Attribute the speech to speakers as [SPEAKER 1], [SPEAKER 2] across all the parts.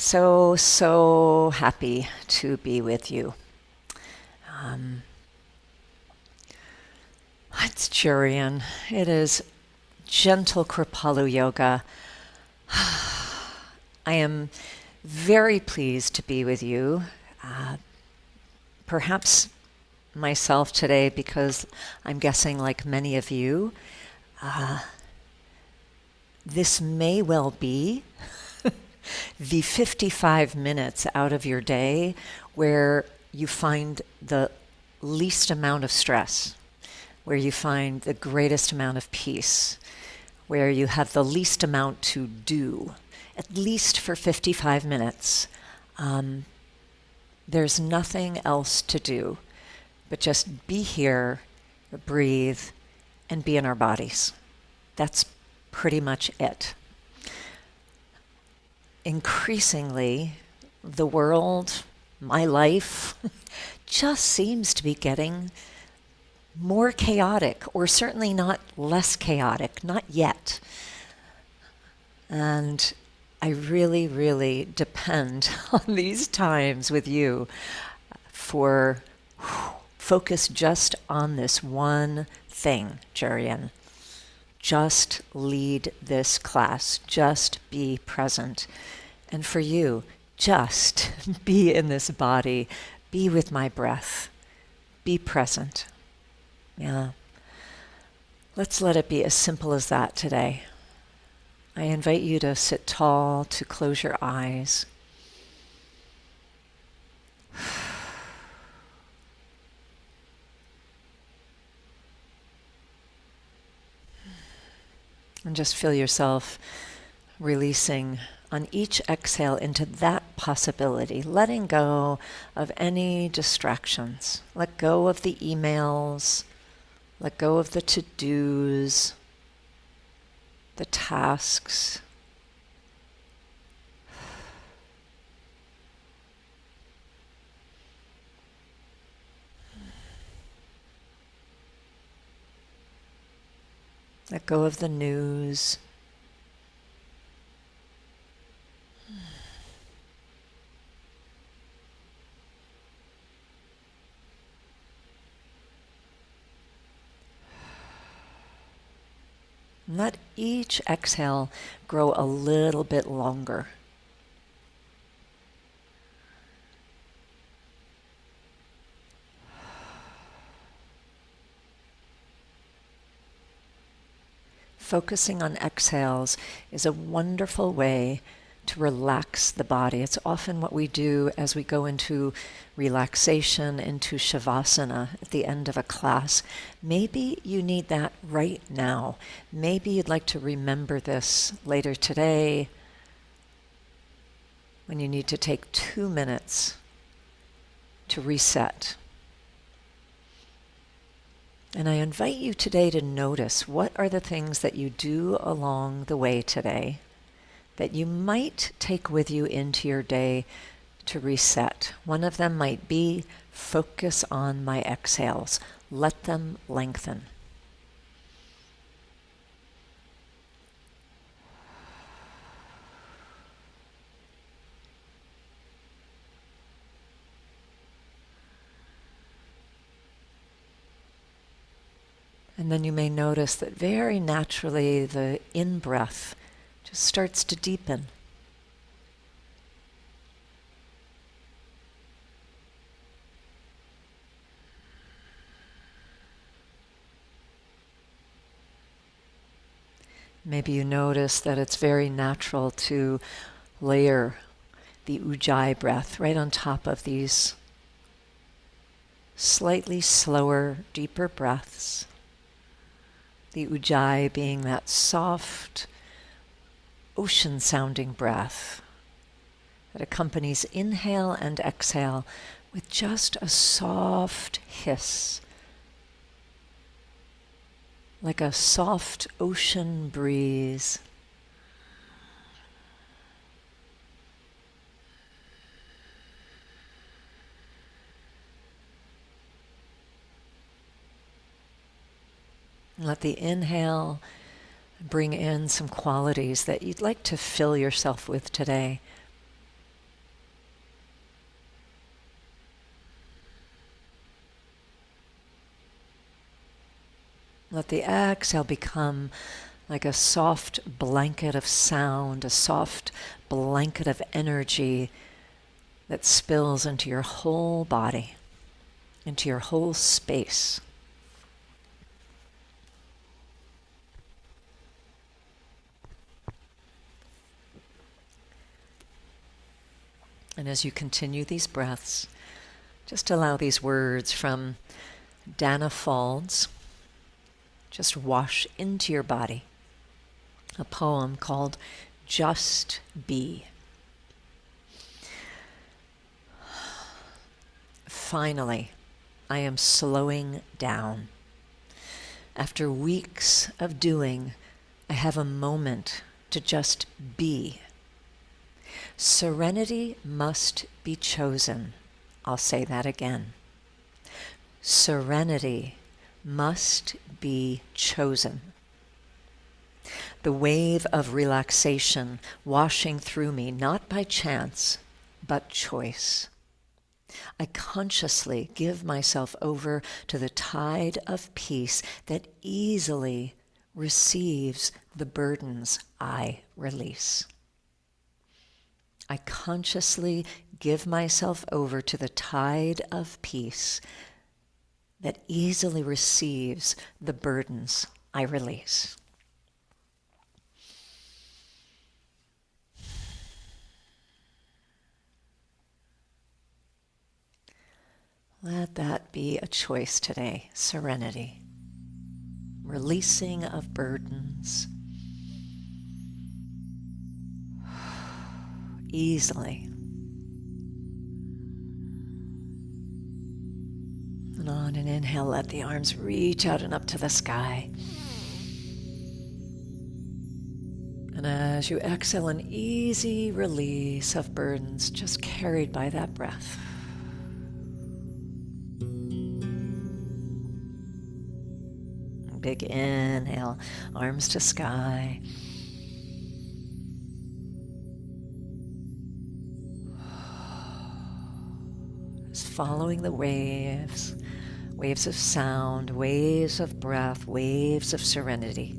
[SPEAKER 1] So happy to be with you. Um, it's Jurian. It is gentle Kripalu yoga. I am very pleased to be with you. Perhaps myself today because I'm guessing, like many of you, this may well be the 55 minutes out of your day where you find the least amount of stress, where you find the greatest amount of peace, where you have the least amount to do, at least for 55 minutes. There's nothing else to do but just be here, breathe, and be in our bodies. That's pretty much it. Increasingly, the world, my life, just seems to be getting more chaotic, or certainly not less chaotic, not yet. And I really, really depend on these times with you for focus just on this one thing, Jurian. Just lead this class. Just be present. And for you, just be in this body. Be with my breath. Be present. Yeah. Let's let it be as simple as that today. I invite you to sit tall, to close your eyes. And just feel yourself releasing on each exhale into that possibility, letting go of any distractions. Let go of the emails, let go of the to-dos, the tasks. Let go of the news. Let each exhale grow a little bit longer. Focusing on exhales is a wonderful way to relax the body. It's often what we do as we go into relaxation, into shavasana at the end of a class. Maybe you need that right now. Maybe you'd like to remember this later today when you need to take 2 minutes to reset. And I invite you today to notice what are the things that you do along the way today that you might take with you into your day to reset. One of them might be focus on my exhales. Let them lengthen. And then you may notice that very naturally the in-breath just starts to deepen. Maybe you notice that it's very natural to layer the ujjayi breath right on top of these slightly slower, deeper breaths. The ujjayi being that soft, ocean-sounding breath that accompanies inhale and exhale with just a soft hiss, like a soft ocean breeze. Let the inhale bring in some qualities that you'd like to fill yourself with today. Let the exhale become like a soft blanket of sound, a soft blanket of energy that spills into your whole body, into your whole space. And as you continue these breaths, just allow these words from Danna Faulds just wash into your body. A poem called Just Be. Finally, I am slowing down. After weeks of doing, I have a moment to just be. Serenity must be chosen. I'll say that again. Serenity must be chosen. The wave of relaxation washing through me, not by chance, but choice. I consciously give myself over to the tide of peace that easily receives the burdens I release. I consciously give myself over to the tide of peace that easily receives the burdens I release. Let that be a choice today, serenity. Releasing of burdens easily. And on an inhale, let the arms reach out and up to the sky. And as you exhale, an easy release of burdens just carried by that breath. Big inhale, arms to sky. Just following the waves, waves of sound, waves of breath, waves of serenity.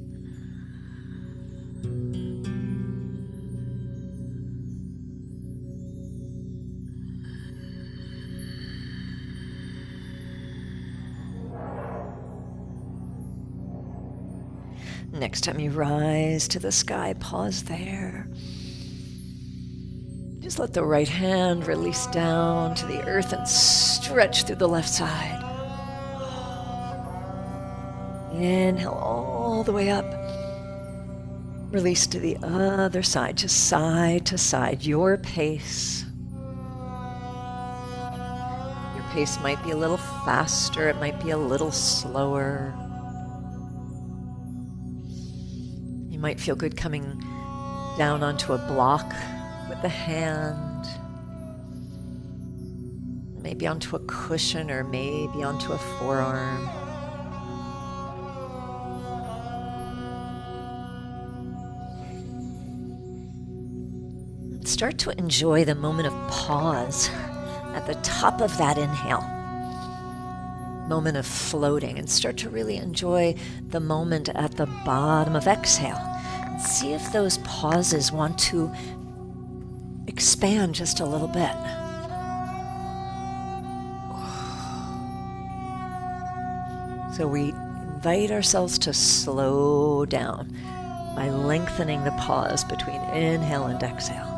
[SPEAKER 1] Next time you rise to the sky, pause there. Just let the right hand release down to the earth and stretch through the left side. Inhale all the way up. Release to the other side, just side to side, your pace. Your pace might be a little faster, it might be a little slower. You might feel good coming down onto a block with the hand, maybe onto a cushion or maybe onto a forearm. Start to enjoy the moment of pause at the top of that inhale, moment of floating, and start to really enjoy the moment at the bottom of exhale. And see if those pauses want to expand just a little bit. So we invite ourselves to slow down by lengthening the pause between inhale and exhale.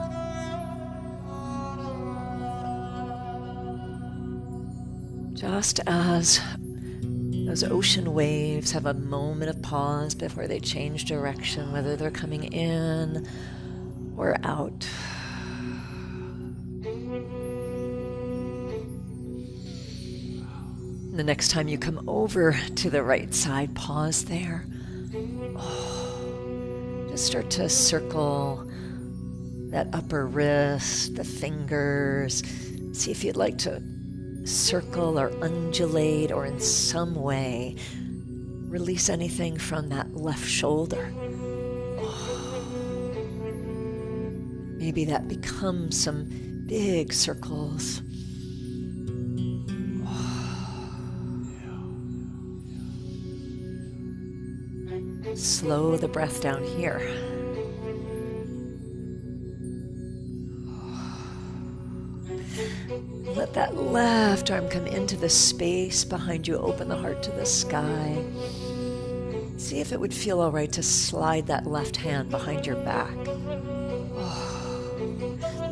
[SPEAKER 1] Just as those ocean waves have a moment of pause before they change direction, whether they're coming in or out. The next time you come over to the right side, pause there. Just start to circle that upper wrist, the fingers. See if you'd like to circle or undulate or in some way release anything from that left shoulder. Maybe that becomes some big circles. Slow the breath down here. Let that left arm come into the space behind you. Open the heart to the sky. See if it would feel all right to slide that left hand behind your back.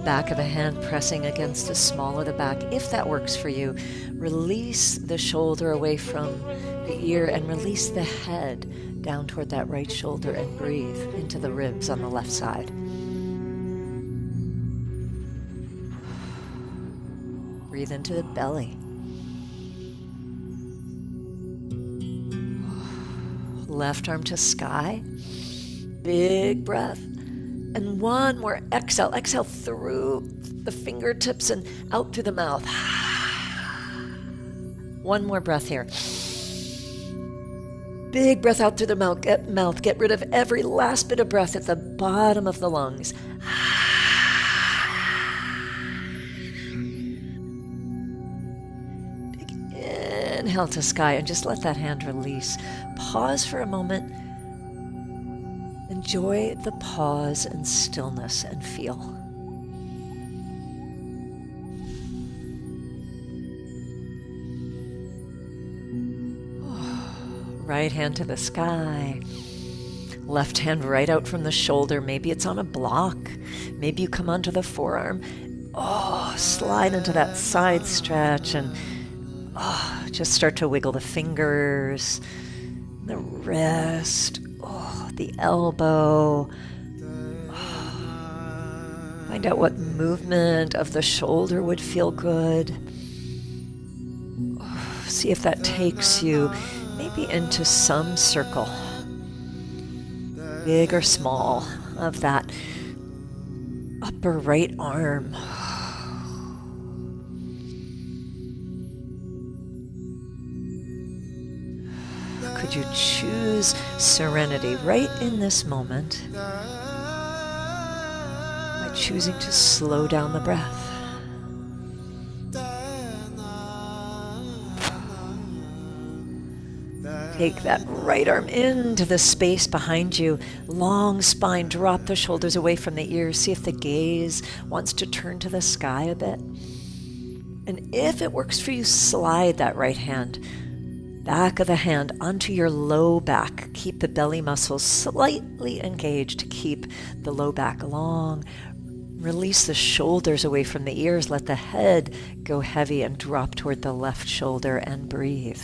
[SPEAKER 1] Back of the hand pressing against the small of the back. If that works for you, release the shoulder away from the ear and release the head down toward that right shoulder and breathe into the ribs on the left side. Breathe into the belly. Left arm to sky. Big breath. And one more exhale. Exhale through the fingertips and out through the mouth. One more breath here. Big breath out through the mouth. Get rid of every last bit of breath at the bottom of the lungs. Big inhale to sky and just let that hand release. Pause for a moment. Enjoy the pause and stillness and feel. Right hand to the sky. Left hand right out from the shoulder. Maybe it's on a block. Maybe you come onto the forearm. Slide into that side stretch and just start to wiggle the fingers, the wrist, the elbow. Find out what movement of the shoulder would feel good. See if that takes you maybe into some circle, big or small, of that upper right arm. Could you choose serenity right in this moment by choosing to slow down the breath? Take that right arm into the space behind you. Long spine, drop the shoulders away from the ears. See if the gaze wants to turn to the sky a bit. And if it works for you, slide that right hand, back of the hand, onto your low back. Keep the belly muscles slightly engaged. Keep the low back long. Release the shoulders away from the ears. Let the head go heavy and drop toward the left shoulder and breathe.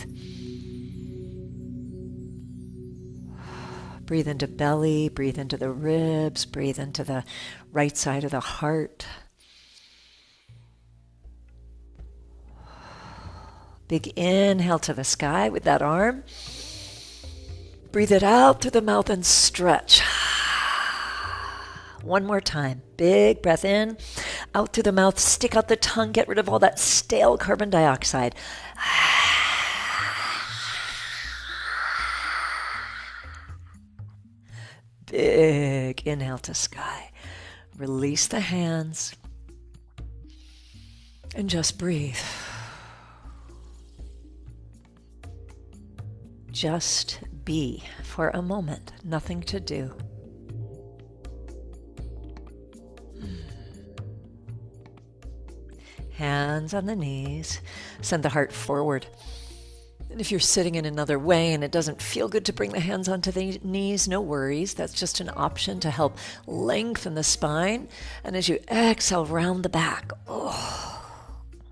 [SPEAKER 1] Breathe into belly, breathe into the ribs, breathe into the right side of the heart. Big inhale to the sky with that arm. Breathe it out through the mouth and stretch. One more time. Big breath in, out through the mouth, stick out the tongue, get rid of all that stale carbon dioxide. Big inhale to sky. Release the hands and just breathe. Just be for a moment. Nothing to do. Hands on the knees. Send the heart forward. And if you're sitting in another way and it doesn't feel good to bring the hands onto the knees, no worries. That's just an option to help lengthen the spine. And as you exhale, round the back.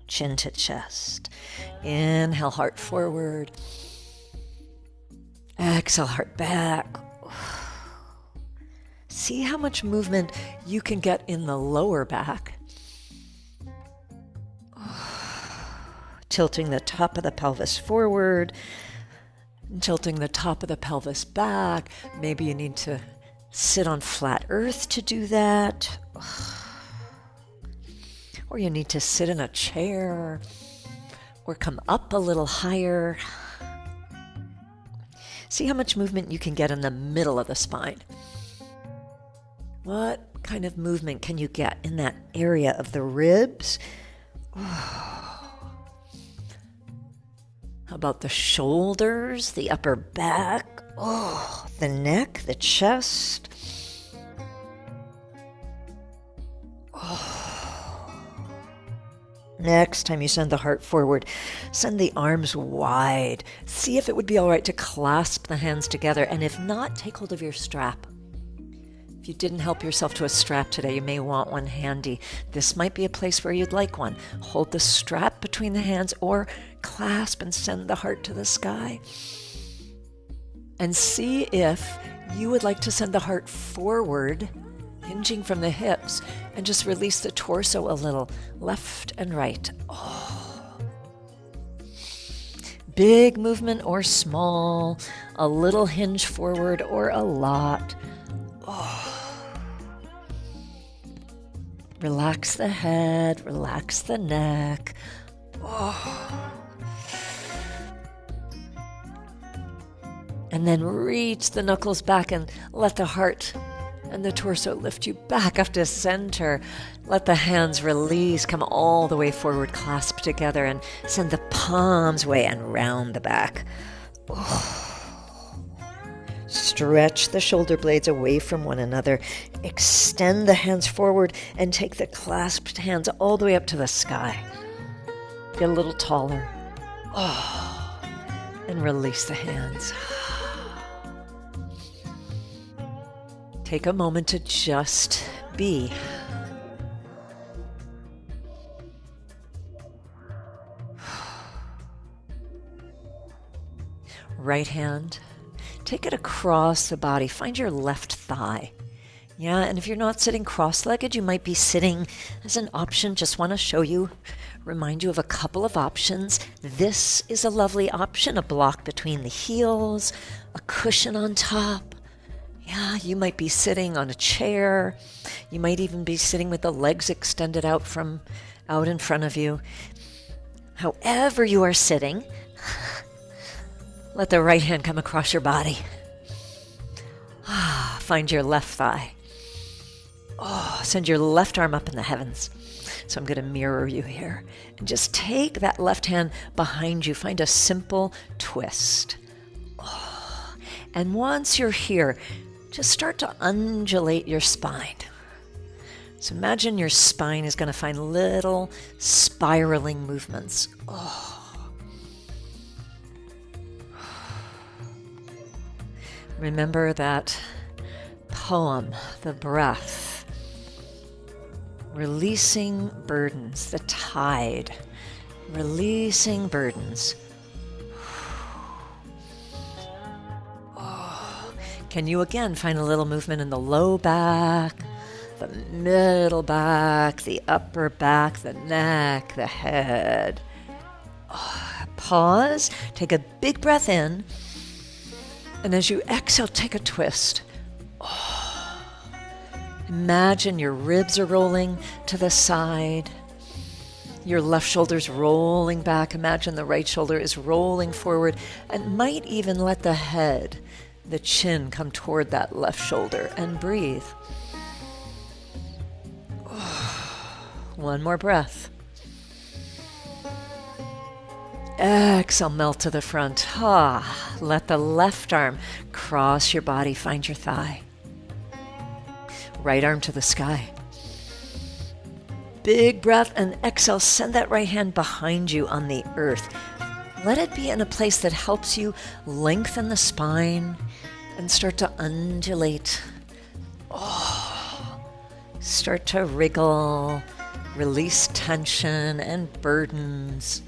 [SPEAKER 1] Chin to chest. Inhale, heart forward. Exhale, heart back. See how much movement you can get in the lower back. Tilting the top of the pelvis forward, tilting the top of the pelvis back. Maybe you need to sit on flat earth to do that. Or you need to sit in a chair or come up a little higher. See how much movement you can get in the middle of the spine. What kind of movement can you get in that area of the ribs? How about the shoulders, the upper back? Oh, the neck, the chest. Oh. Next time you send the heart forward, send the arms wide. See if it would be all right to clasp the hands together, and if not, take hold of your strap. If you didn't help yourself to a strap today, you may want one handy. This might be a place where you'd like one. Hold the strap between the hands or clasp and send the heart to the sky. And see if you would like to send the heart forward, hinging from the hips, and just release the torso a little, left and right. Oh. Big movement or small, a little hinge forward or a lot. Oh. Relax the head, relax the neck. Oh. And then reach the knuckles back and let the heart and the torso lift you back up to center. Let the hands release, come all the way forward, clasp together, and send the palms way and round the back. Oh. Stretch the shoulder blades away from one another. Extend the hands forward and take the clasped hands all the way up to the sky. Get a little taller. Oh. And release the hands. Take a moment to just be. Right hand, take it across the body. Find your left thigh. Yeah, and if you're not sitting cross-legged, you might be sitting as an option. Just want to show you, remind you of a couple of options. This is a lovely option, a block between the heels, a cushion on top. Yeah, you might be sitting on a chair. You might even be sitting with the legs extended out in front of you. However you are sitting, let the right hand come across your body. Find your left thigh. Send your left arm up in the heavens. So I'm going to mirror you here. And just take that left hand behind you. Find a simple twist. And once you're here, just start to undulate your spine. So imagine your spine is going to find little spiraling movements. Remember that poem, the breath, releasing burdens, the tide, releasing burdens. Can you again find a little movement in the low back, the middle back, the upper back, the neck, the head? Pause, take a big breath in, and as you exhale, take a twist. Imagine your ribs are rolling to the side, your left shoulder's rolling back. Imagine the right shoulder is rolling forward, and might even let the head, the chin, come toward that left shoulder, and breathe. One more breath. Exhale, melt to the front. Let the left arm cross your body, find your thigh. Right arm to the sky. Big breath and exhale, send that right hand behind you on the earth. Let it be in a place that helps you lengthen the spine and start to undulate. Start to wriggle, release tension and burdens.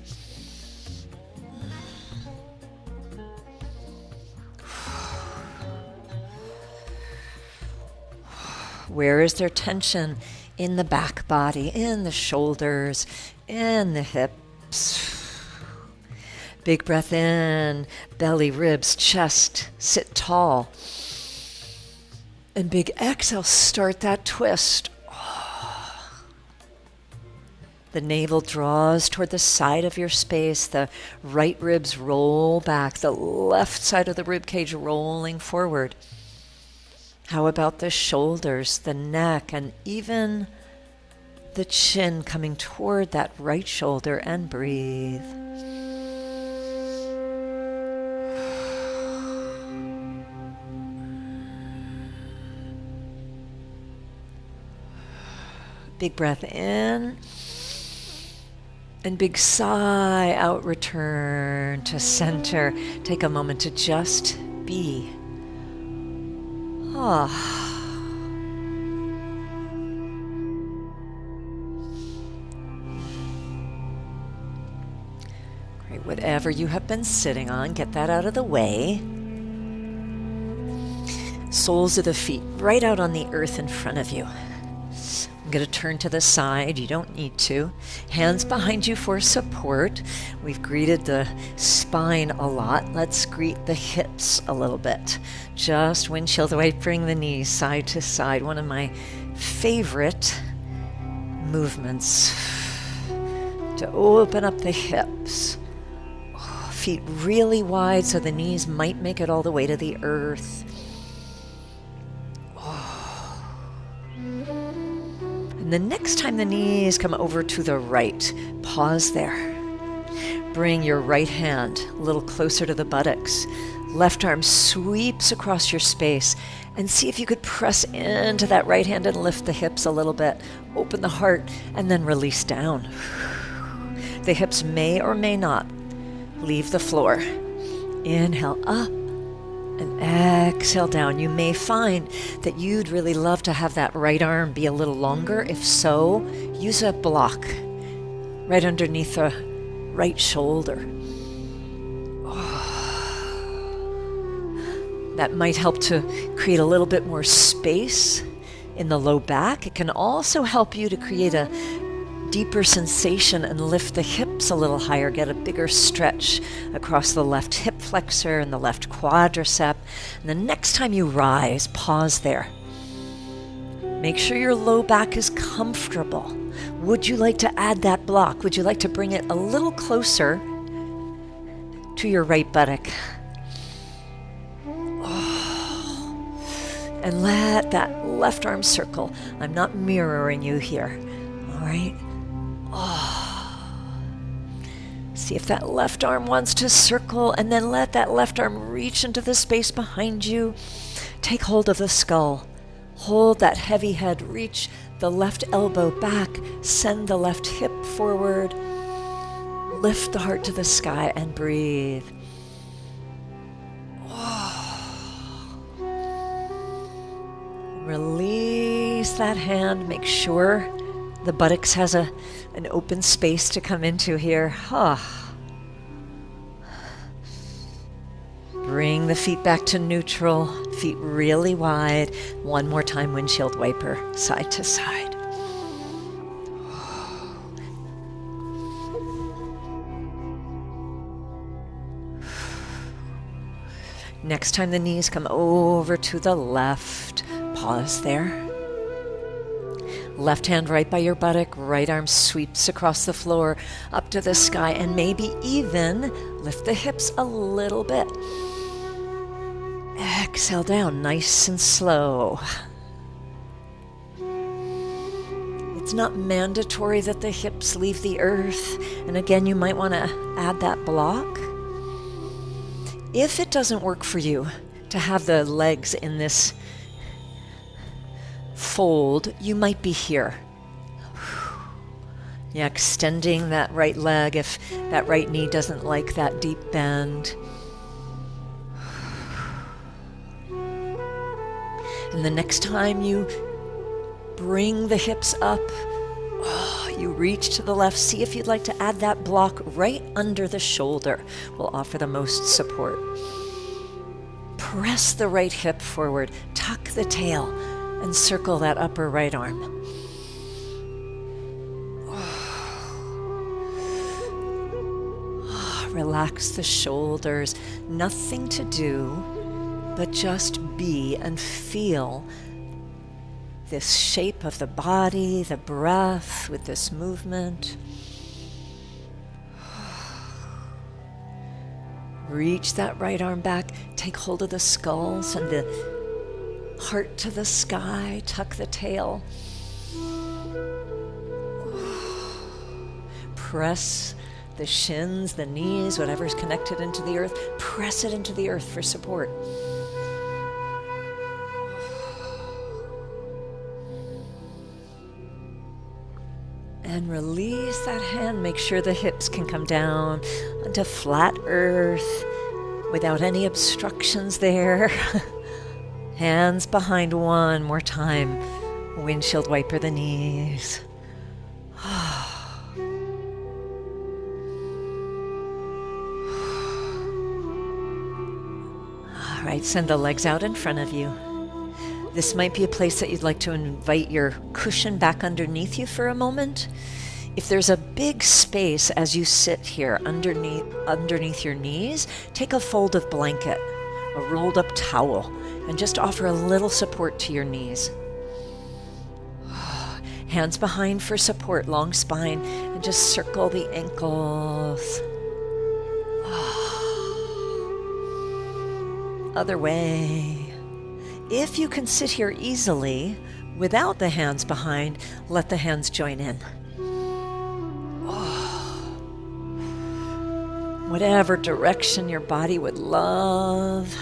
[SPEAKER 1] Where is there tension? In the back body, in the shoulders, in the hips. Big breath in, belly, ribs, chest, sit tall. And big exhale, start that twist. The navel draws toward the side of your space. The right ribs roll back. The left side of the rib cage rolling forward. How about the shoulders, the neck, and even the chin coming toward that right shoulder, and breathe. Big breath in. And big sigh out, return to center. Take a moment to just be. Great, whatever you have been sitting on, get that out of the way. Soles of the feet right out on the earth in front of you. I'm going to turn to the side. You don't need to. Hands behind you for support. We've greeted the spine a lot. Let's greet the hips a little bit. Just windshield wiping the knees side to side. One of my favorite movements to open up the hips. Feet really wide so the knees might make it all the way to the earth. The next time the knees come over to the right, pause there. Bring your right hand a little closer to the buttocks. Left arm sweeps across your space, and see if you could press into that right hand and lift the hips a little bit. Open the heart and then release down. The hips may or may not leave the floor. Inhale up. And exhale down. You may find that you'd really love to have that right arm be a little longer. If so, use a block right underneath the right shoulder. That might help to create a little bit more space in the low back. It can also help you to create a deeper sensation and lift the hips a little higher, get a bigger stretch across the left hip flexor and the left quadricep. And the next time you rise, pause there. Make sure your low back is comfortable. Would you like to add that block? Would you like to bring it a little closer to your right buttock? And let that left arm circle. I'm not mirroring you here. All right? See if that left arm wants to circle, and then let that left arm reach into the space behind you. Take hold of the skull. Hold that heavy head. Reach the left elbow back. Send the left hip forward. Lift the heart to the sky and breathe. Release that hand. Make sure the buttocks has an open space to come into here. Bring the feet back to neutral. Feet really wide. One more time, windshield wiper, side to side. Next time the knees come over to the left, pause there. Left hand right by your buttock, right arm sweeps across the floor, up to the sky, and maybe even lift the hips a little bit. Exhale down, nice and slow. It's not mandatory that the hips leave the earth, and again, you might want to add that block. If it doesn't work for you to have the legs in this fold, you might be here. Yeah, extending that right leg if that right knee doesn't like that deep bend. And the next time you bring the hips up, you reach to the left, see if you'd like to add that block right under the shoulder. Will offer the most support. Press the right hip forward, tuck the tail, and circle that upper right arm. Relax the shoulders. Nothing to do but just be and feel this shape of the body, the breath with this movement. Reach that right arm back. Take hold of the skull. Send the heart to the sky. Tuck the tail. Press the shins, the knees, whatever's connected into the earth. Press it into the earth for support. And release that hand. Make sure the hips can come down onto flat earth without any obstructions there. Hands behind one more time. Windshield wiper the knees. All right, send the legs out in front of you. This might be a place that you'd like to invite your cushion back underneath you for a moment. If there's a big space as you sit here underneath your knees, take a fold of blanket, a rolled up towel, and just offer a little support to your knees. Hands behind for support, long spine, and just circle the ankles. Other way. If you can sit here easily without the hands behind, let the hands join in. Whatever direction your body would love.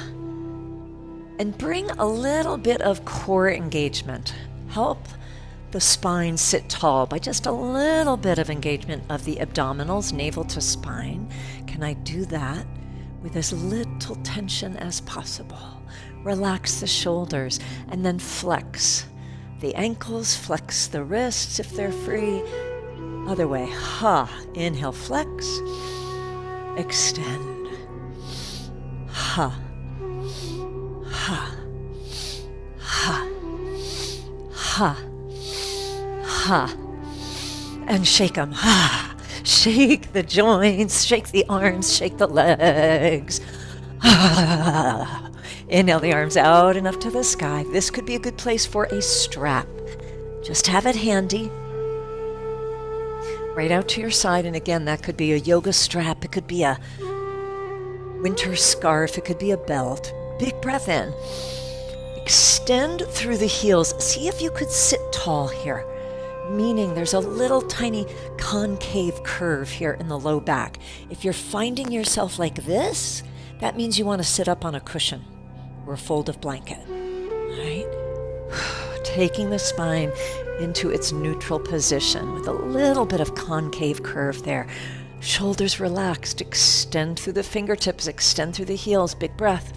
[SPEAKER 1] And bring a little bit of core engagement. Help the spine sit tall by just a little bit of engagement of the abdominals, navel to spine. Can I do that with as little tension as possible? Relax the shoulders and then flex the ankles, flex the wrists if they're free. Other way. Inhale, flex. Extend. Ha. Ha. Ha. Ha. And shake them. Ha. Shake the joints, shake the arms, shake the legs. Ha. Inhale the arms out and up to the sky. This could be a good place for a strap. Just have it handy. Right out to your side. And again, that could be a yoga strap. It could be a winter scarf. It could be a belt. Big breath in. Extend through the heels. See if you could sit tall here. Meaning there's a little tiny concave curve here in the low back. If you're finding yourself like this, that means you want to sit up on a cushion or a fold of blanket. All right? Taking the spine into its neutral position with a little bit of concave curve there. Shoulders relaxed. Extend through the fingertips. Extend through the heels. Big breath.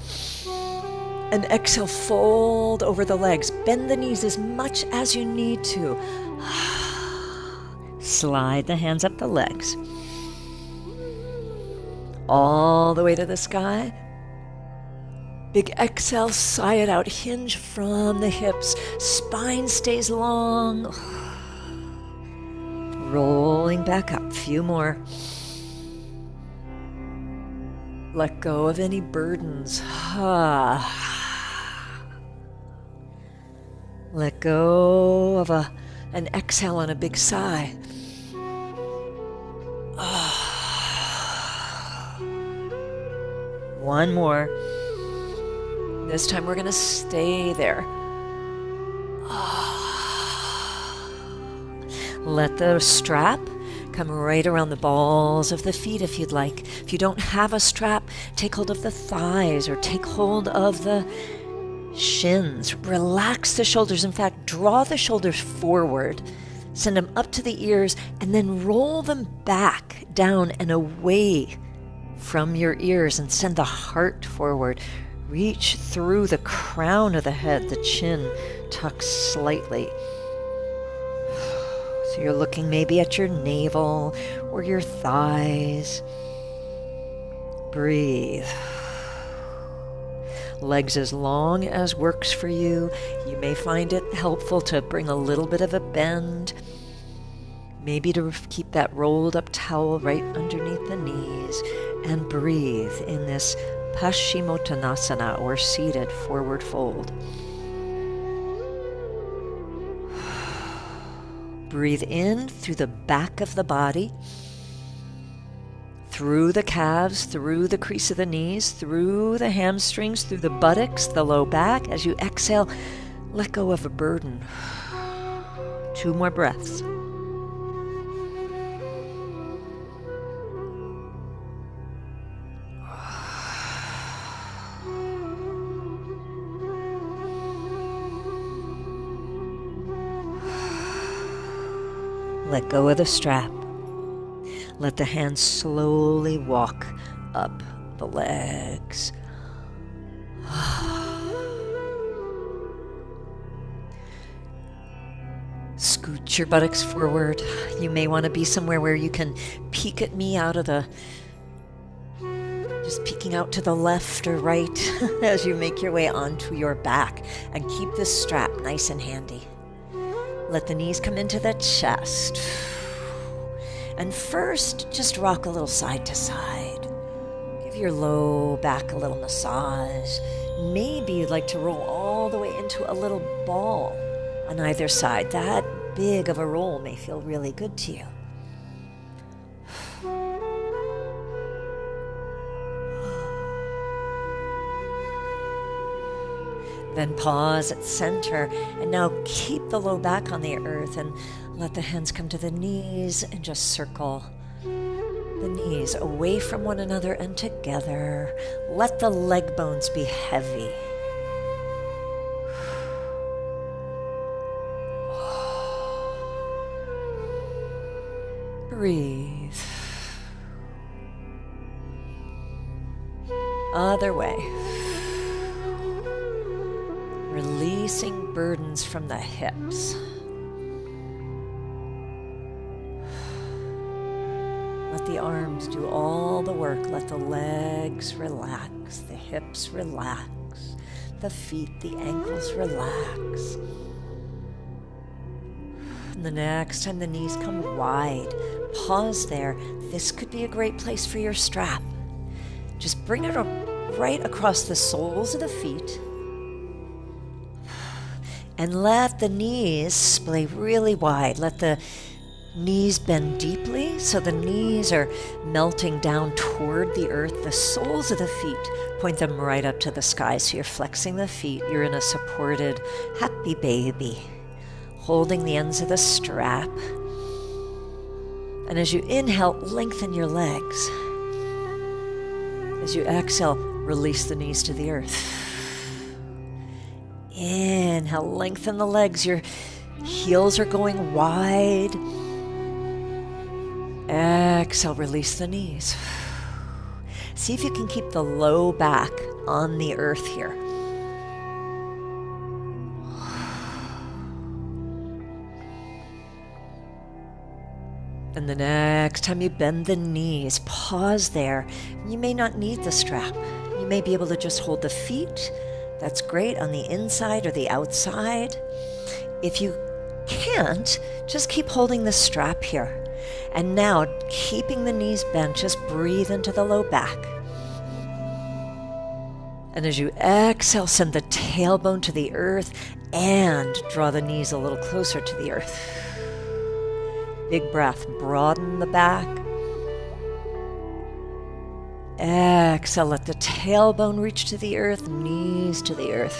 [SPEAKER 1] And exhale, fold over the legs. Bend the knees as much as you need to. Slide the hands up the legs. All the way to the sky. Big exhale, sigh it out. Hinge from the hips. Spine stays long. Rolling back up. Few more. Let go of any burdens. Let go of an exhale and a big sigh. One more. This time we're going to stay there. Let the strap come right around the balls of the feet if you'd like. If you don't have a strap, take hold of the thighs or take hold of the shins. Relax the shoulders. In fact, draw the shoulders forward. Send them up to the ears and then roll them back down and away from your ears and send the heart forward. Reach through the crown of the head, the chin tucks slightly. So you're looking maybe at your navel or your thighs. Breathe. Legs as long as works for you. You may find it helpful to bring a little bit of a bend. Maybe to keep that rolled up towel right underneath the knees. And breathe in this Paschimottanasana, or seated forward fold. Breathe in through the back of the body, through the calves, through the crease of the knees, through the hamstrings, through the buttocks, the low back. As you exhale, let go of a burden. 2 more breaths. Let go of the strap. Let the hands slowly walk up the legs. Scoot your buttocks forward. You may want to be somewhere where you can peek at me out of the, just peeking out to the left or right as you make your way onto your back. And keep this strap nice and handy. Let the knees come into the chest. And first, just rock a little side to side. Give your low back a little massage. Maybe you'd like to roll all the way into a little ball on either side. That big of a roll may feel really good to you. Then pause at center, and now keep the low back on the earth and let the hands come to the knees and just circle the knees away from one another and together. Let the leg bones be heavy. Breathe. Other way. Releasing burdens from the hips. Let the arms do all the work. Let the legs relax, the hips relax, the feet, the ankles relax. And the next time the knees come wide, pause there. This could be a great place for your strap. Just bring it right across the soles of the feet. And let the knees splay really wide. Let the knees bend deeply, so the knees are melting down toward the earth. The soles of the feet, point them right up to the sky. So you're flexing the feet. You're in a supported, happy baby, holding the ends of the strap. And as you inhale, lengthen your legs. As you exhale, release the knees to the earth. Inhale, lengthen the legs. Your heels are going wide. Exhale, release the knees. See if you can keep the low back on the earth here. And the next time you bend the knees, pause there. You may not need the strap. You may be able to just hold the feet. That's great on the inside or the outside. If you can't, just keep holding the strap here. And now, keeping the knees bent, just breathe into the low back. And as you exhale, send the tailbone to the earth and draw the knees a little closer to the earth. Big breath, broaden the back. Exhale, let the tailbone reach to the earth, knees to the earth.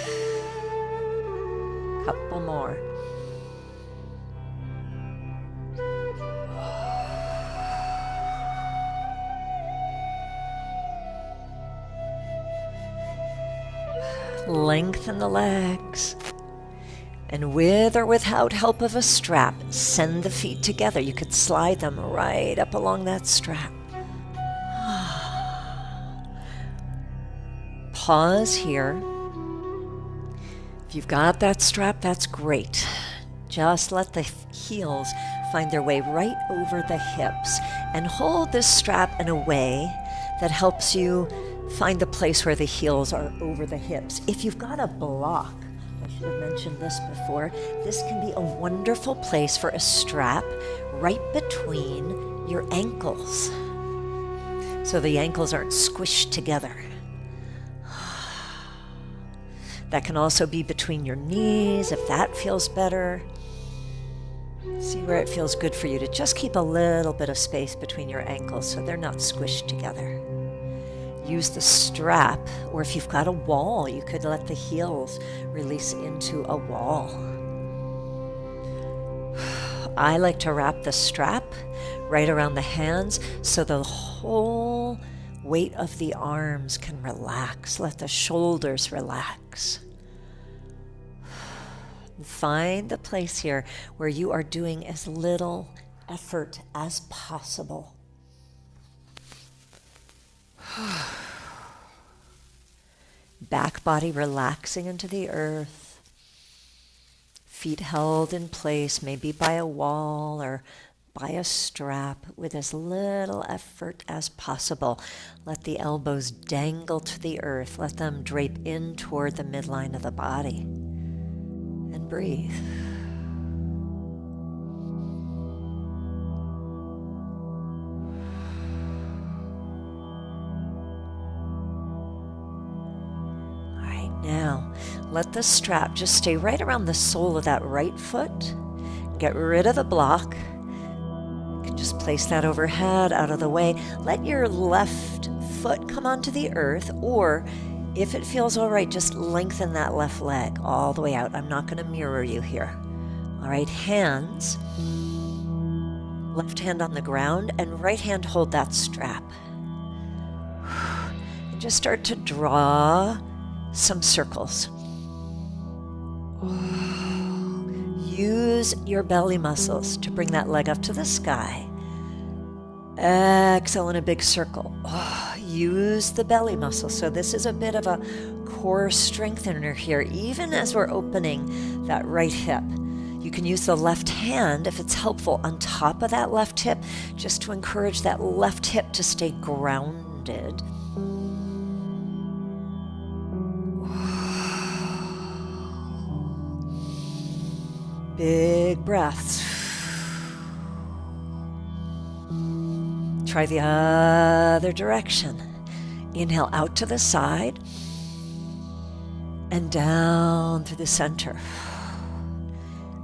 [SPEAKER 1] Couple more. Lengthen the legs. And with or without help of a strap, send the feet together. You could slide them right up along that strap. Pause here. If you've got that strap, that's great. Just let the heels find their way right over the hips and hold this strap in a way that helps you find the place where the heels are over the hips. If you've got a block, I should have mentioned this before, this can be a wonderful place for a strap right between your ankles, so the ankles aren't squished together. That can also be between your knees, if that feels better. See where it feels good for you to just keep a little bit of space between your ankles so they're not squished together. Use the strap, or if you've got a wall, you could let the heels release into a wall. I like to wrap the strap right around the hands so the whole weight of the arms can relax. Let the shoulders relax. Find the place here where you are doing as little effort as possible. Back body relaxing into the earth. Feet held in place, maybe by a wall or by a strap with as little effort as possible. Let the elbows dangle to the earth. Let them drape in toward the midline of the body. And breathe. All right, now let the strap just stay right around the sole of that right foot. Get rid of the block. Just place that overhead, out of the way. Let your left foot come onto the earth, or if it feels all right, just lengthen that left leg all the way out. I'm not going to mirror you here. All right, hands. Left hand on the ground and right hand hold that strap. And just start to draw some circles. Use your belly muscles to bring that leg up to the sky. Exhale in a big circle. Use the belly muscle. So this is a bit of a core strengthener here, even as we're opening that right hip. You can use the left hand, if it's helpful, on top of that left hip, just to encourage that left hip to stay grounded. Big breaths. Try the other direction. Inhale out to the side and down through the center.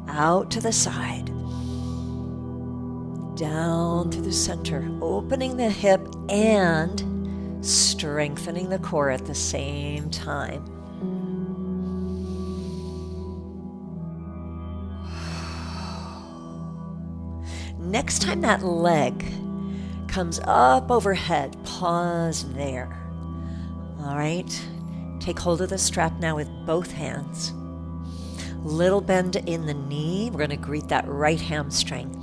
[SPEAKER 1] Out to the side. Down through the center. Opening the hip and strengthening the core at the same time. Next time that leg comes up overhead, pause there. All right, take hold of the strap now with both hands. Little bend in the knee. We're going to greet that right hamstring.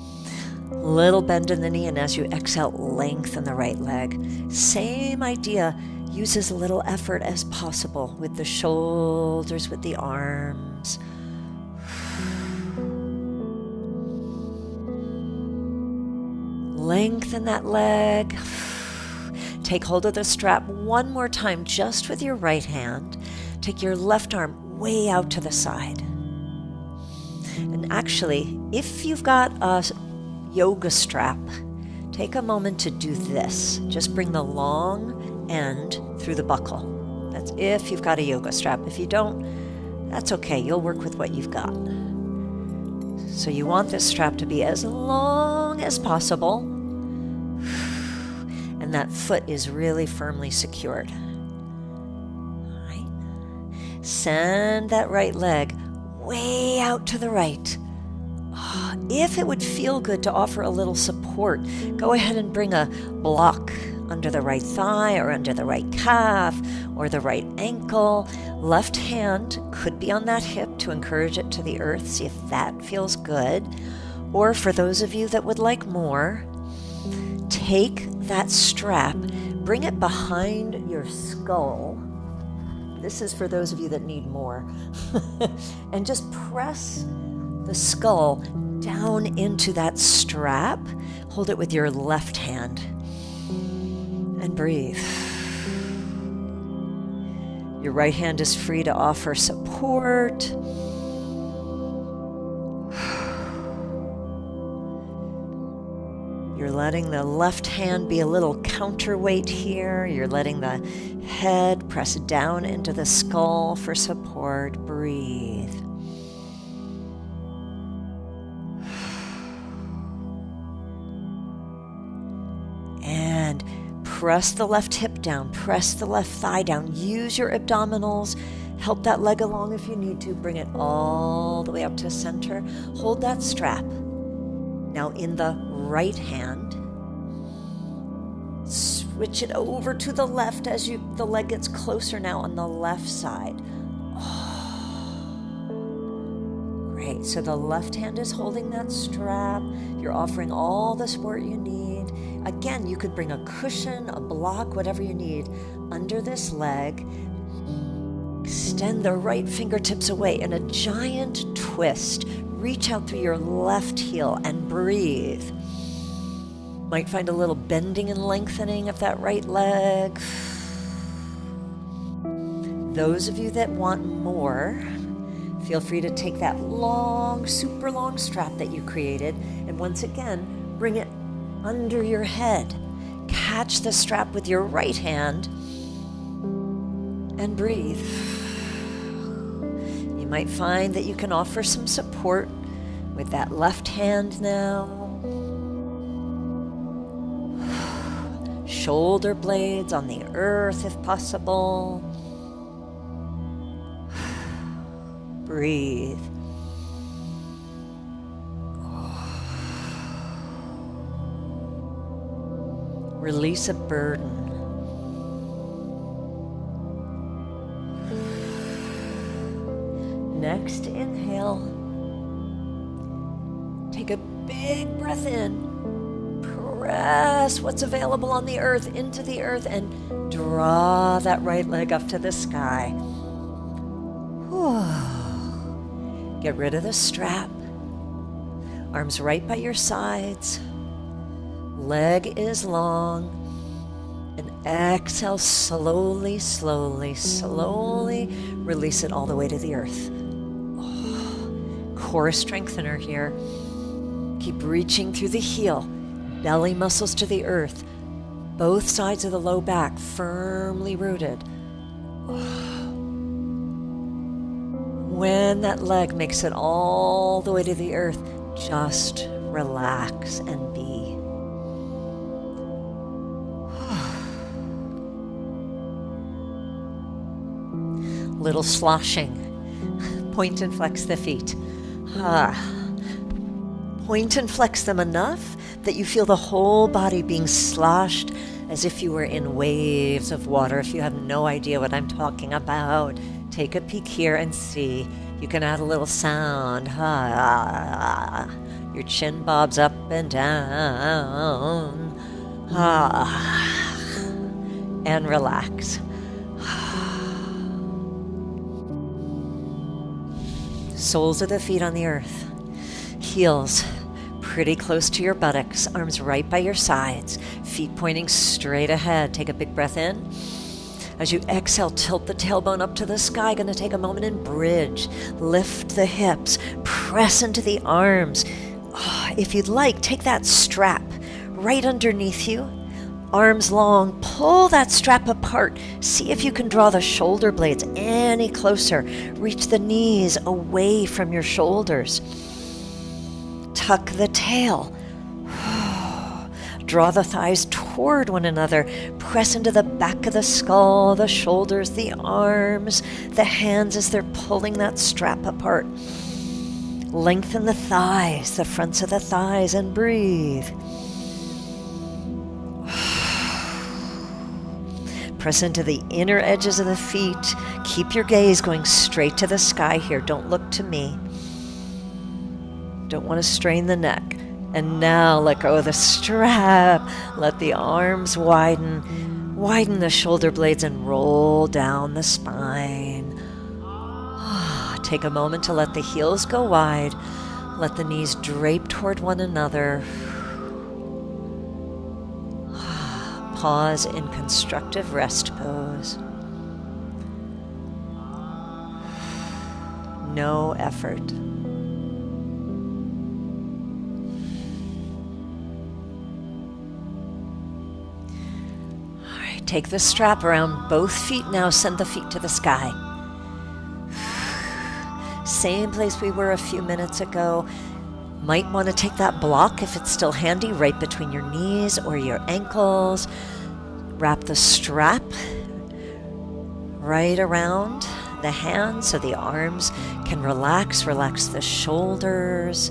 [SPEAKER 1] Little bend in the knee, and as you exhale, lengthen the right leg. Same idea. Use as little effort as possible with the shoulders, with the arms. Lengthen that leg. Take hold of the strap one more time, just with your right hand. Take your left arm way out to the side. And actually, if you've got a yoga strap, take a moment to do this. Just bring the long end through the buckle. That's if you've got a yoga strap. If you don't, that's okay. You'll work with what you've got. So you want this strap to be as long as possible. And that foot is really firmly secured. All right. Send that right leg way out to the right. If it would feel good to offer a little support, go ahead and bring a block under the right thigh or under the right calf or the right ankle. Left hand could be on that hip to encourage it to the earth. See if that feels good. Or for those of you that would like more, take that strap, bring it behind your skull. This is for those of you that need more. And just press the skull down into that strap. Hold it with your left hand. And breathe. Your right hand is free to offer support. You're letting the left hand be a little counterweight here. You're letting the head press down into the skull for support. Breathe. And press the left hip down. Press the left thigh down. Use your abdominals. Help that leg along if you need to. Bring it all the way up to center. Hold that strap. Now in the right hand, switch it over to the left as the leg gets closer now on the left side. Oh, great. Great. So the left hand is holding that strap. You're offering all the support you need. Again, you could bring a cushion, a block, whatever you need under this leg. Extend the right fingertips away in a giant twist. Reach out through your left heel and breathe. Might find a little bending and lengthening of that right leg. Those of you that want more, feel free to take that long, super long strap that you created, and once again, bring it under your head. Catch the strap with your right hand and breathe. You might find that you can offer some support with that left hand now. Shoulder blades on the earth if possible. Breathe. Release a burden. Next, inhale. Take a big breath in. Press what's available on the earth into the earth and draw that right leg up to the sky. Get rid of the strap. Arms right by your sides. Leg is long. And exhale slowly, slowly, slowly. Release it all the way to the earth. Core strengthener here. Keep reaching through the heel. Belly muscles to the earth. Both sides of the low back firmly rooted. When that leg makes it all the way to the earth, just relax and be. Little sloshing. Point and flex the feet. Point and flex them enough that you feel the whole body being sloshed as if you were in waves of water. If you have no idea what I'm talking about, take a peek here and see. You can add a little sound. Your chin bobs up and down. And relax. Soles of the feet on the earth. Heels pretty close to your buttocks. Arms right by your sides. Feet pointing straight ahead. Take a big breath in. As you exhale, tilt the tailbone up to the sky. Going to take a moment and bridge. Lift the hips. Press into the arms. If you'd like, take that strap right underneath you. Arms long. Pull that strap apart. See if you can draw the shoulder blades any closer. Reach the knees away from your shoulders. Tuck the tail. Draw the thighs toward one another. Press into the back of the skull, the shoulders, the arms, the hands as they're pulling that strap apart. Lengthen the thighs, the fronts of the thighs, and breathe. Press into the inner edges of the feet. Keep your gaze going straight to the sky here. Don't look to me. Don't want to strain the neck. And now let go of the strap. Let the arms widen. Widen the shoulder blades and roll down the spine. Take a moment to let the heels go wide. Let the knees drape toward one another. Pause in constructive rest pose. No effort. All right, take the strap around both feet now. Send the feet to the sky. Same place we were a few minutes ago. Might want to take that block, if it's still handy, right between your knees or your ankles. Wrap the strap right around the hands so the arms can relax. Relax the shoulders.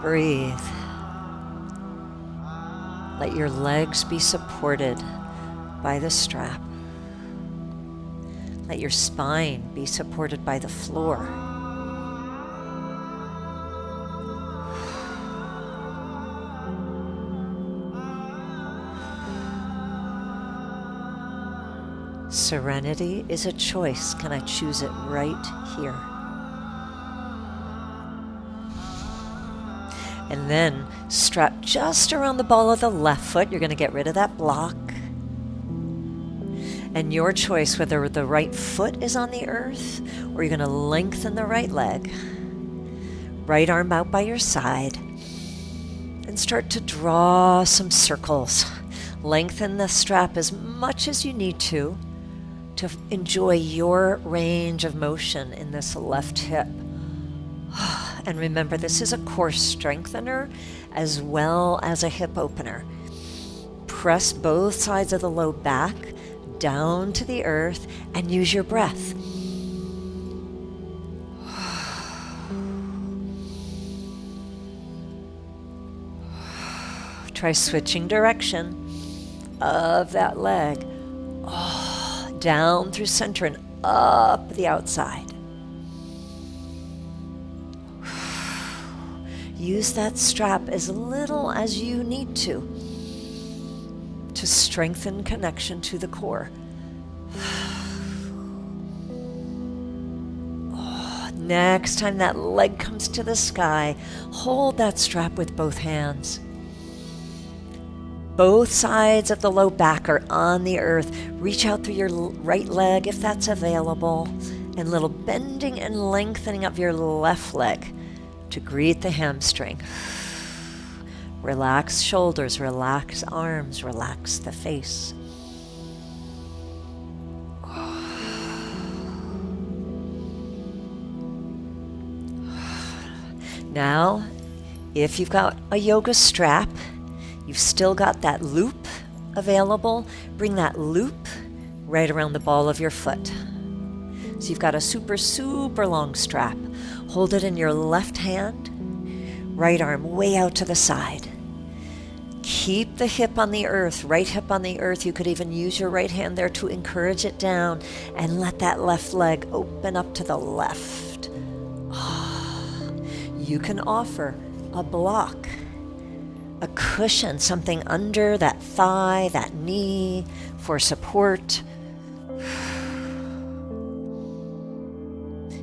[SPEAKER 1] Breathe. Let your legs be supported by the strap. Let your spine be supported by the floor. Serenity is a choice. Can I choose it right here? And then strap just around the ball of the left foot. You're going to get rid of that block. And your choice whether the right foot is on the earth or you're going to lengthen the right leg. Right arm out by your side. And start to draw some circles. Lengthen the strap as much as you need to enjoy your range of motion in this left hip. And remember, this is a core strengthener as well as a hip opener. Press both sides of the low back down to the earth and use your breath. Try switching direction of that leg. Down through center and up the outside. Use that strap as little as you need to strengthen connection to the core. Next time that leg comes to the sky, hold that strap with both hands. Both sides of the low back are on the earth. Reach out through your right leg if that's available. And little bending and lengthening of your left leg to greet the hamstring. Relax shoulders, relax arms, relax the face. Now, if you've got a yoga strap, you've still got that loop available. Bring that loop right around the ball of your foot. So you've got a super, super long strap. Hold it in your left hand, right arm way out to the side. Keep the hip on the earth, right hip on the earth. You could even use your right hand there to encourage it down and let that left leg open up to the left. You can offer a block, a cushion, something under that thigh, that knee for support.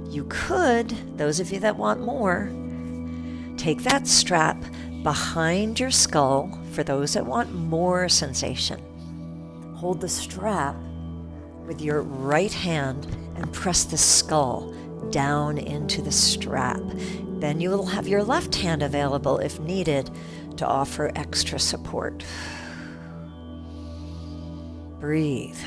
[SPEAKER 1] You could, those of you that want more, take that strap behind your skull for those that want more sensation. Hold the strap with your right hand and press the skull down into the strap. Then you will have your left hand available if needed to offer extra support. Breathe.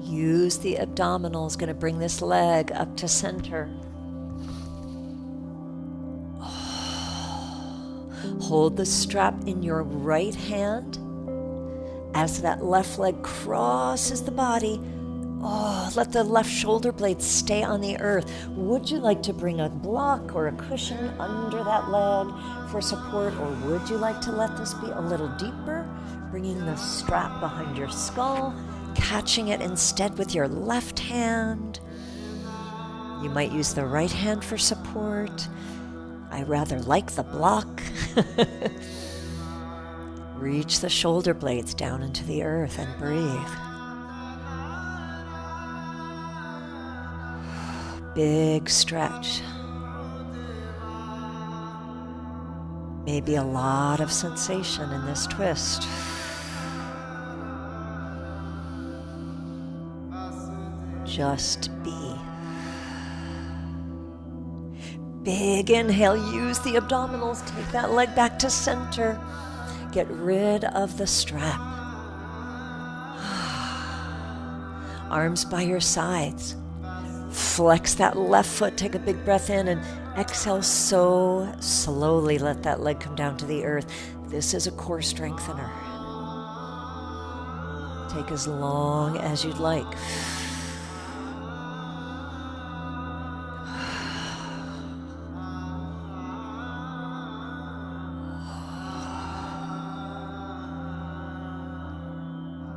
[SPEAKER 1] Use the abdominals, going to bring this leg up to center. Hold the strap in your right hand as that left leg crosses the body. Let the left shoulder blades stay on the earth. Would you like to bring a block or a cushion under that leg for support, or would you like to let this be a little deeper, bringing the strap behind your skull, catching it instead with your left hand? You might use the right hand for support. I rather like the block. Reach the shoulder blades down into the earth and breathe. Big stretch. Maybe a lot of sensation in this twist. Just be. Big inhale, use the abdominals, take that leg back to center. Get rid of the strap. Arms by your sides. Flex that left foot, take a big breath in and exhale so slowly. Let that leg come down to the earth. This is a core strengthener. Take as long as you'd like.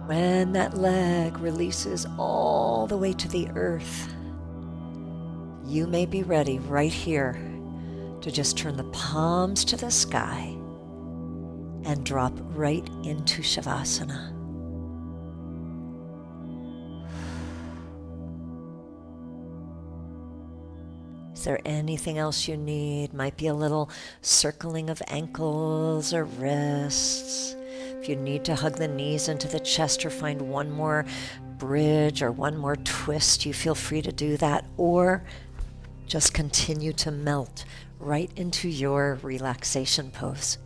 [SPEAKER 1] When that leg releases all the way to the earth, you may be ready right here to just turn the palms to the sky and drop right into Shavasana. Is there anything else you need? Might be a little circling of ankles or wrists. If you need to hug the knees into the chest or find one more bridge or one more twist, you feel free to do that, or just continue to melt right into your relaxation pose.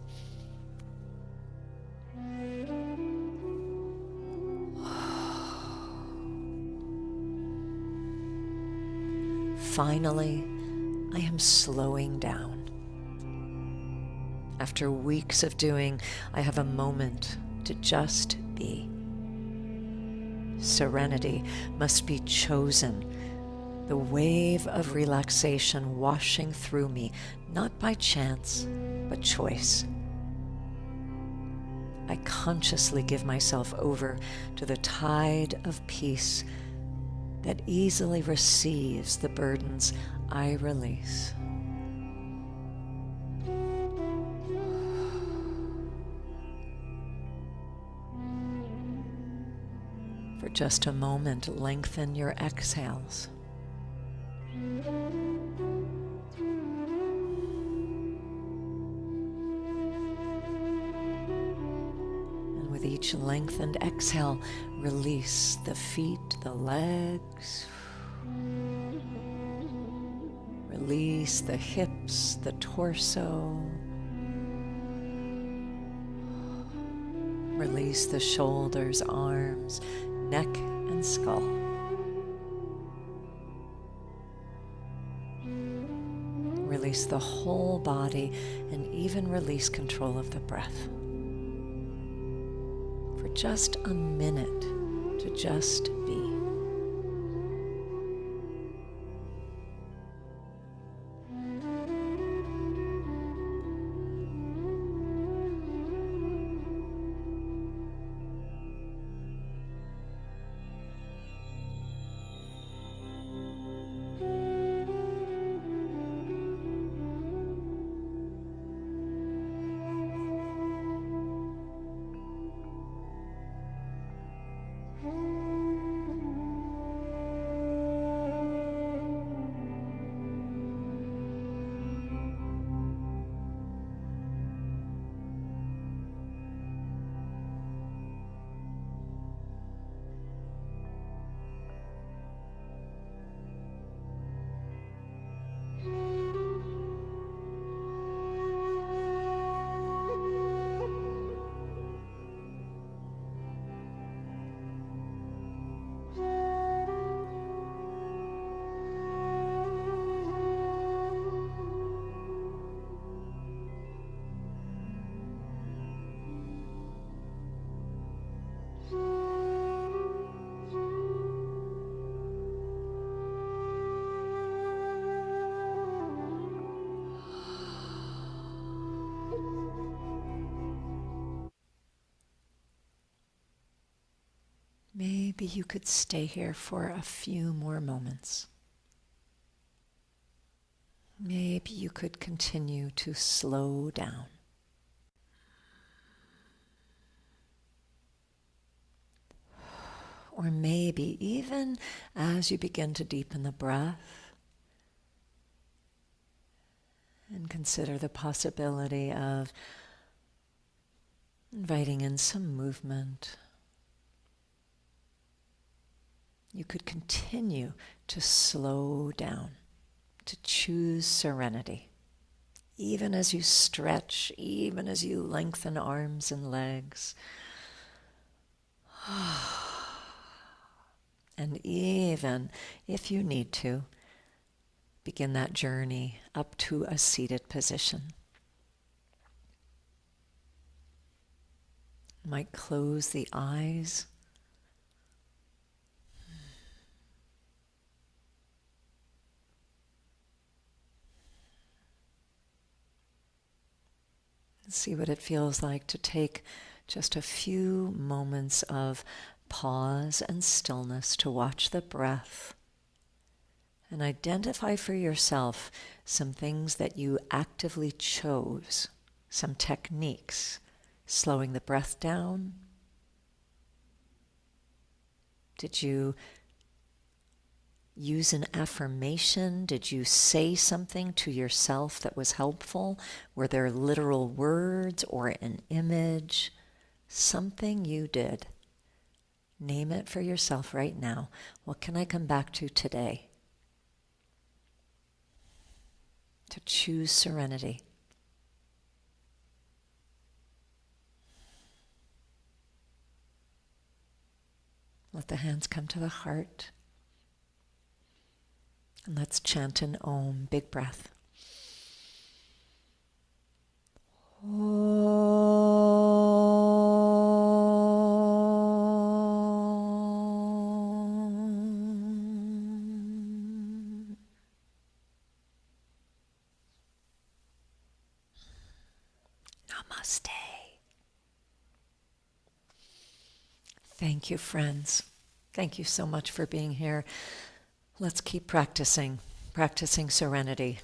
[SPEAKER 1] Finally, I am slowing down. After weeks of doing, I have a moment to just be. Serenity must be chosen, the wave of relaxation washing through me, not by chance, but choice. I consciously give myself over to the tide of peace that easily receives the burdens I release. For just a moment, lengthen your exhales. And with each lengthened exhale, release the feet, the legs. Release the hips, the torso. Release the shoulders, arms, neck, and skull. Release the whole body and even release control of the breath. For just a minute to just be. Maybe you could stay here for a few more moments. Maybe you could continue to slow down. Or maybe even as you begin to deepen the breath and consider the possibility of inviting in some movement, you could continue to slow down, to choose serenity, even as you stretch, even as you lengthen arms and legs. And even if you need to, begin that journey up to a seated position. You might close the eyes. See what it feels like to take Just a few moments of pause and stillness to watch the breath and identify for yourself some things that you actively chose, some techniques, slowing the breath down. Did you use an affirmation? Did you say something to yourself that was helpful? Were there literal words or an image? Something you did. Name it for yourself right now. What can I come back to today to choose serenity? Let the hands come to the heart. And let's chant an Om, big breath. Namaste. Thank you, friends. Thank you so much for being here. Let's keep practicing serenity.